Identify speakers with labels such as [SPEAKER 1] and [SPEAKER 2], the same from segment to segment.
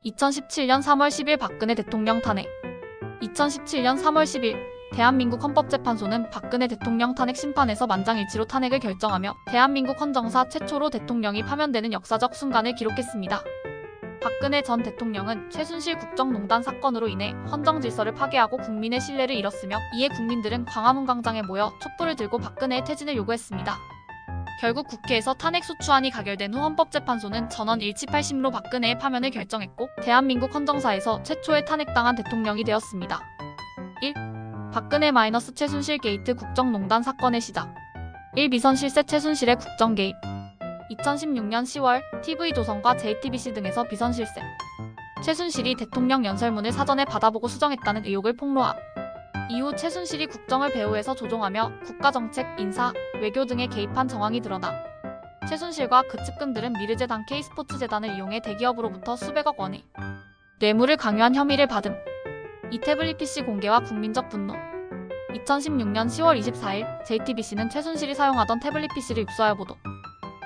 [SPEAKER 1] 2017년 3월 10일 박근혜 대통령 탄핵. 2017년 3월 10일 대한민국 헌법재판소는 박근혜 대통령 탄핵 심판에서 만장일치로 탄핵을 결정하며 대한민국 헌정사 최초로 대통령이 파면되는 역사적 순간을 기록했습니다. 박근혜 전 대통령은 최순실 국정농단 사건으로 인해 헌정 질서를 파괴하고 국민의 신뢰를 잃었으며, 이에 국민들은 광화문 광장에 모여 촛불을 들고 박근혜의 퇴진을 요구했습니다. 결국 국회에서 탄핵소추안이 가결된 후 헌법재판소는 전원 일치 8심으로 박근혜의 파면을 결정했고, 대한민국 헌정사에서 최초의 탄핵당한 대통령이 되었습니다. 1. 박근혜 - 최순실 게이트 국정농단 사건의 시작. 1. 비선 실세 최순실의 국정 개입. 2016년 10월 TV조선과 JTBC 등에서 비선 실세 최순실이 대통령 연설문을 사전에 받아보고 수정했다는 의혹을 폭로함. 이후 최순실이 국정을 배후에서 조종하며 국가정책, 인사, 외교 등에 개입한 정황이 드러나 최순실과 그 측근들은 미르재단 K스포츠재단을 이용해 대기업으로부터 수백억 원의 뇌물을 강요한 혐의를 받음. 이 태블릿 PC 공개와 국민적 분노. 2016년 10월 24일 JTBC는 최순실이 사용하던 태블릿 PC를 입수하여 보도.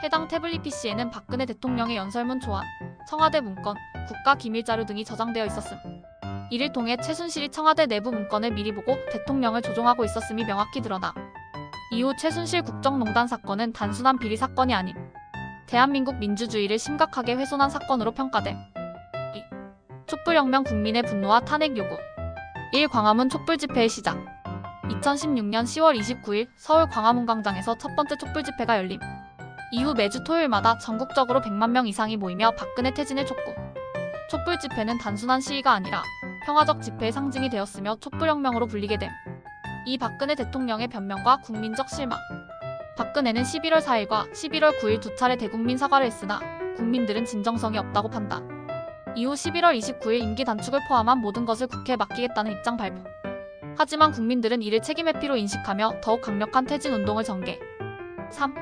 [SPEAKER 1] 해당 태블릿 PC에는 박근혜 대통령의 연설문 초안, 청와대 문건, 국가기밀자료 등이 저장되어 있었음. 이를 통해 최순실이 청와대 내부 문건을 미리 보고 대통령을 조종하고 있었음이 명확히 드러나 이후 최순실 국정농단 사건은 단순한 비리 사건이 아닌 대한민국 민주주의를 심각하게 훼손한 사건으로 평가됨. 2. 촛불혁명 국민의 분노와 탄핵 요구. 1. 광화문 촛불 집회의 시작. 2016년 10월 29일 서울 광화문 광장에서 첫 번째 촛불 집회가 열림. 이후 매주 토요일마다 전국적으로 100만 명 이상이 모이며 박근혜 퇴진을 촉구. 촛불 집회는 단순한 시위가 아니라 평화적 집회의 상징이 되었으며 촛불혁명으로 불리게 됨. 이 박근혜 대통령의 변명과 국민적 실망. 박근혜는 11월 4일과 11월 9일 두 차례 대국민 사과를 했으나 국민들은 진정성이 없다고 판단. 이후 11월 29일 임기 단축을 포함한 모든 것을 국회에 맡기겠다는 입장 발표. 하지만 국민들은 이를 책임 회피로 인식하며 더욱 강력한 퇴진 운동을 전개. 3.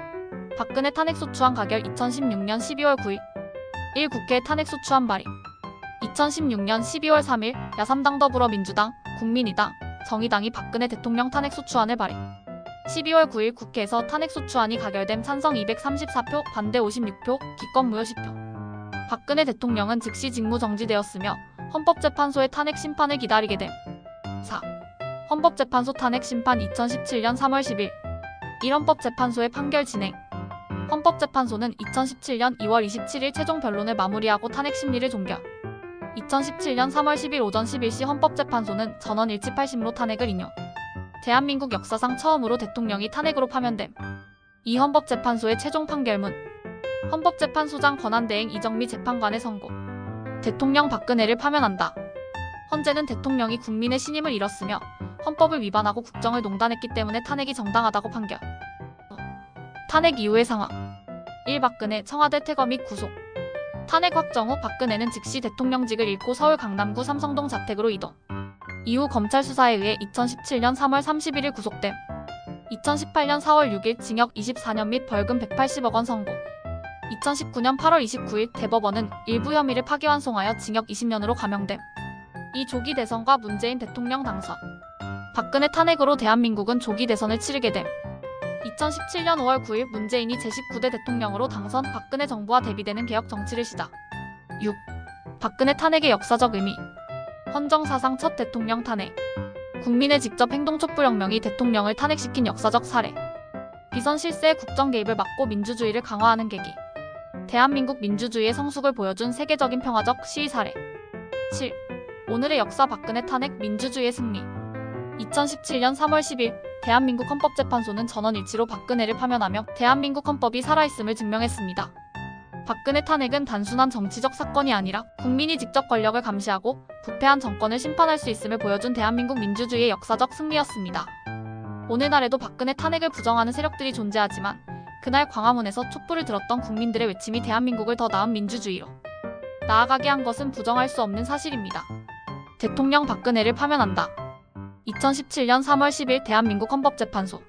[SPEAKER 1] 박근혜 탄핵소추안 가결. 2016년 12월 9일 1. 국회 탄핵소추안 발의. 2016년 12월 3일 야3당 더불어민주당, 국민의당, 정의당이 박근혜 대통령 탄핵소추안을 발의. 12월 9일 국회에서 탄핵소추안이 가결됨. 찬성 234표, 반대 56표, 기권 무효 10표. 박근혜 대통령은 즉시 직무 정지되었으며 헌법재판소의 탄핵 심판을 기다리게 됨. 4. 헌법재판소 탄핵 심판. 2017년 3월 10일 1. 헌법재판소의 판결 진행. 헌법재판소는 2017년 2월 27일 최종 변론을 마무리하고 탄핵 심리를 종결. 2017년 3월 10일 오전 11시 헌법재판소는 전원 일치 8심으로 탄핵을 인용. 대한민국 역사상 처음으로 대통령이 탄핵으로 파면됨. 이 헌법재판소의 최종 판결문. 헌법재판소장 권한대행 이정미 재판관의 선고. 대통령 박근혜를 파면한다. 헌재는 대통령이 국민의 신임을 잃었으며 헌법을 위반하고 국정을 농단했기 때문에 탄핵이 정당하다고 판결. 탄핵 이후의 상황. 1. 박근혜 청와대 퇴거 및 구속. 탄핵 확정 후 박근혜는 즉시 대통령직을 잃고 서울 강남구 삼성동 자택으로 이동. 이후 검찰 수사에 의해 2017년 3월 31일 구속됨. 2018년 4월 6일 징역 24년 및 벌금 180억 원 선고. 2019년 8월 29일 대법원은 일부 혐의를 파기환송하여 징역 20년으로 감형됨. 이 조기 대선과 문재인 대통령 당선. 박근혜 탄핵으로 대한민국은 조기 대선을 치르게 됨. 2017년 5월 9일 문재인이 제19대 대통령으로 당선. 박근혜 정부와 대비되는 개혁 정치를 시작. 6. 박근혜 탄핵의 역사적 의미. 헌정사상 첫 대통령 탄핵. 국민의 직접 행동 촛불혁명이 대통령을 탄핵시킨 역사적 사례. 비선 실세의 국정 개입을 막고 민주주의를 강화하는 계기. 대한민국 민주주의의 성숙을 보여준 세계적인 평화적 시위 사례. 7. 오늘의 역사. 박근혜 탄핵, 민주주의의 승리. 2017년 3월 10일 대한민국 헌법재판소는 전원 일치로 박근혜를 파면하며 대한민국 헌법이 살아있음을 증명했습니다. 박근혜 탄핵은 단순한 정치적 사건이 아니라 국민이 직접 권력을 감시하고 부패한 정권을 심판할 수 있음을 보여준 대한민국 민주주의의 역사적 승리였습니다. 오늘날에도 박근혜 탄핵을 부정하는 세력들이 존재하지만 그날 광화문에서 촛불을 들었던 국민들의 외침이 대한민국을 더 나은 민주주의로 나아가게 한 것은 부정할 수 없는 사실입니다. 대통령 박근혜를 파면한다. 2017년 3월 10일 대한민국 헌법재판소.